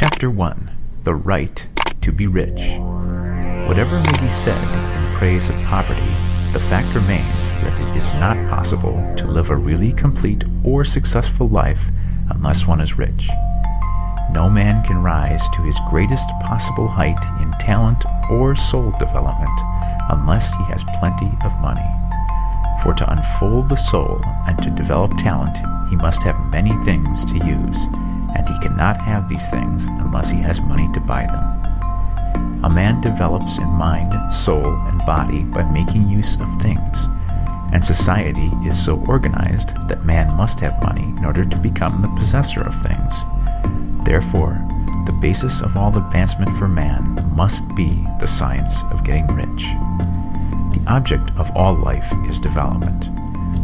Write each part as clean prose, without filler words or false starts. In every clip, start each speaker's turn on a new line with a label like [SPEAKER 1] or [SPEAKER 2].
[SPEAKER 1] Chapter 1. The Right to be Rich. Whatever may be said in praise of poverty, the fact remains that it is not possible to live a really complete or successful life unless one is rich. No man can rise to his greatest possible height in talent or soul development unless he has plenty of money. For to unfold the soul and to develop talent, he must have many things to use, and he cannot have these things unless he has money to buy them. A man develops in mind, soul, and body by making use of things, and society is so organized that man must have money in order to become the possessor of things. Therefore, the basis of all advancement for man must be the science of getting rich. The object of all life is development,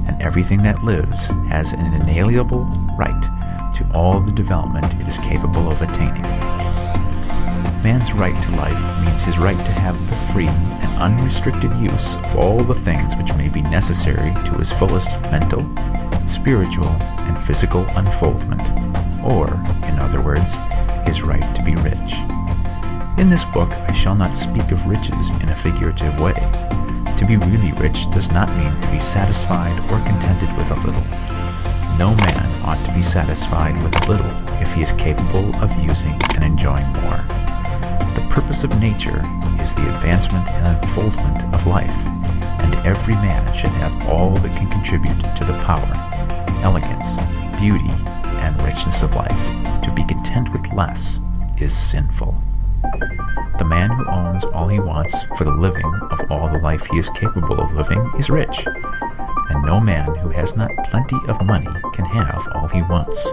[SPEAKER 1] and everything that lives has an inalienable right to all the development it is capable of attaining. Man's right to life means his right to have the free and unrestricted use of all the things which may be necessary to his fullest mental, spiritual, and physical unfoldment, or, in other words, his right to be rich. In this book, I shall not speak of riches in a figurative way. To be really rich does not mean to be satisfied or contented with a little. No man ought to be satisfied with a little if he is capable of using and enjoying more. The purpose of nature is the advancement and unfoldment of life, and every man should have all that can contribute to the power, elegance, beauty, and richness of life. To be content with less is sinful. The man who owns all he wants for the living of all the life he is capable of living is rich, and no man who has not plenty of money can have all he wants.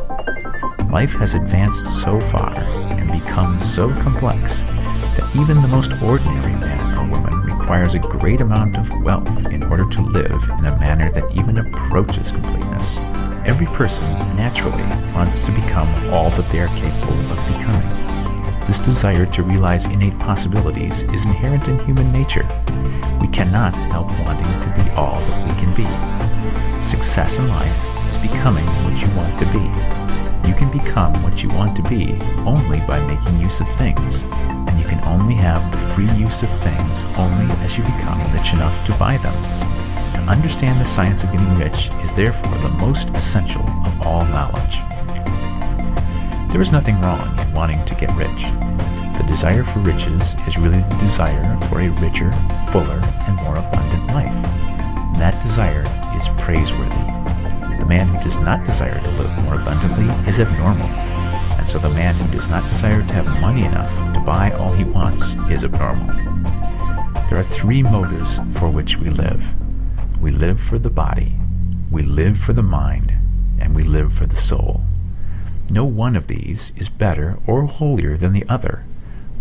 [SPEAKER 1] Life has advanced so far and become so complex that even the most ordinary man or woman requires a great amount of wealth in order to live in a manner that even approaches completeness. Every person naturally wants to become all that they are capable of becoming. This desire to realize innate possibilities is inherent in human nature. We cannot help wanting to be all that we can be. Success in life is becoming what you want to be. You can become what you want to be only by making use of things, and you can only have the free use of things only as you become rich enough to buy them. To understand the science of getting rich is therefore the most essential of all knowledge. There is nothing wrong in wanting to get rich. The desire for riches is really the desire for a richer, fuller, and more abundant life. And that desire is praiseworthy. The man who does not desire to live more abundantly is abnormal, and so the man who does not desire to have money enough to buy all he wants is abnormal. There are three motives for which we live. We live for the body, we live for the mind, and we live for the soul. No one of these is better or holier than the other.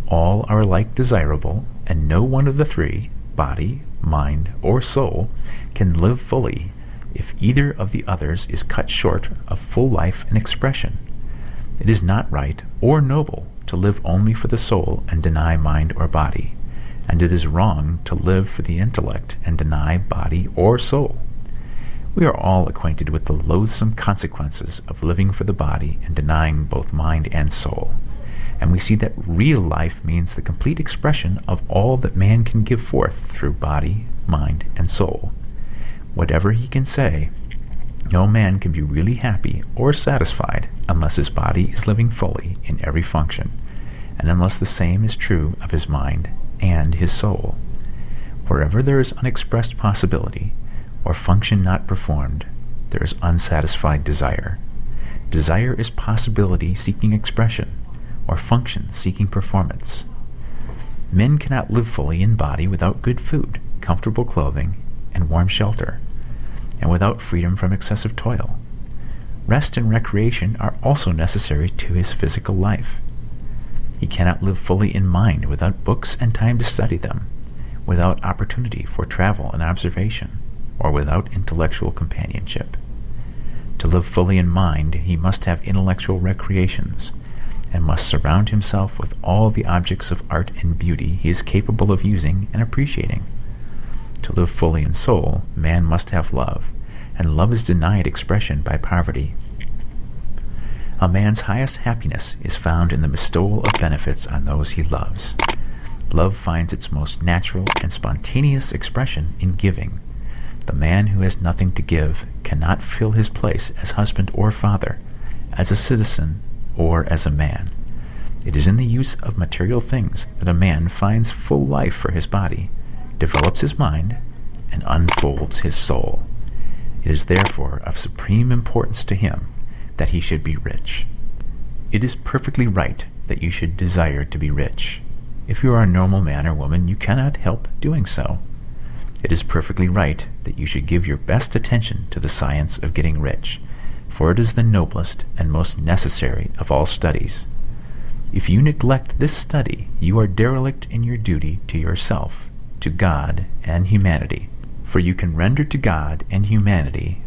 [SPEAKER 1] All are alike desirable, and no one of the three, body, mind, or soul, can live fully if either of the others is cut short of full life and expression. It is not right or noble to live only for the soul and deny mind or body, and it is wrong to live for the intellect and deny body or soul. We are all acquainted with the loathsome consequences of living for the body and denying both mind and soul, and we see that real life means the complete expression of all that man can give forth through body, mind, and soul. Whatever he can say, no man can be really happy or satisfied unless his body is living fully in every function, and unless the same is true of his mind and his soul. Wherever there is unexpressed possibility, or function not performed, there is unsatisfied desire. Desire is possibility seeking expression, or function seeking performance. Men cannot live fully in body without good food, comfortable clothing, and warm shelter, and without freedom from excessive toil. Rest and recreation are also necessary to his physical life. He cannot live fully in mind without books and time to study them, without opportunity for travel and observation, or without intellectual companionship. To live fully in mind, he must have intellectual recreations, and must surround himself with all the objects of art and beauty he is capable of using and appreciating. To live fully in soul, man must have love, and love is denied expression by poverty. A man's highest happiness is found in the bestowal of benefits on those he loves. Love finds its most natural and spontaneous expression in giving. The man who has nothing to give cannot fill his place as husband or father, as a citizen or as a man. It is in the use of material things that a man finds full life for his body, develops his mind, and unfolds his soul. It is therefore of supreme importance to him that he should be rich. It is perfectly right that you should desire to be rich. If you are a normal man or woman, you cannot help doing so. It is perfectly right that you should give your best attention to the science of getting rich, for it is the noblest and most necessary of all studies. If you neglect this study, you are derelict in your duty to yourself, to God, and humanity, for you can render to God and humanity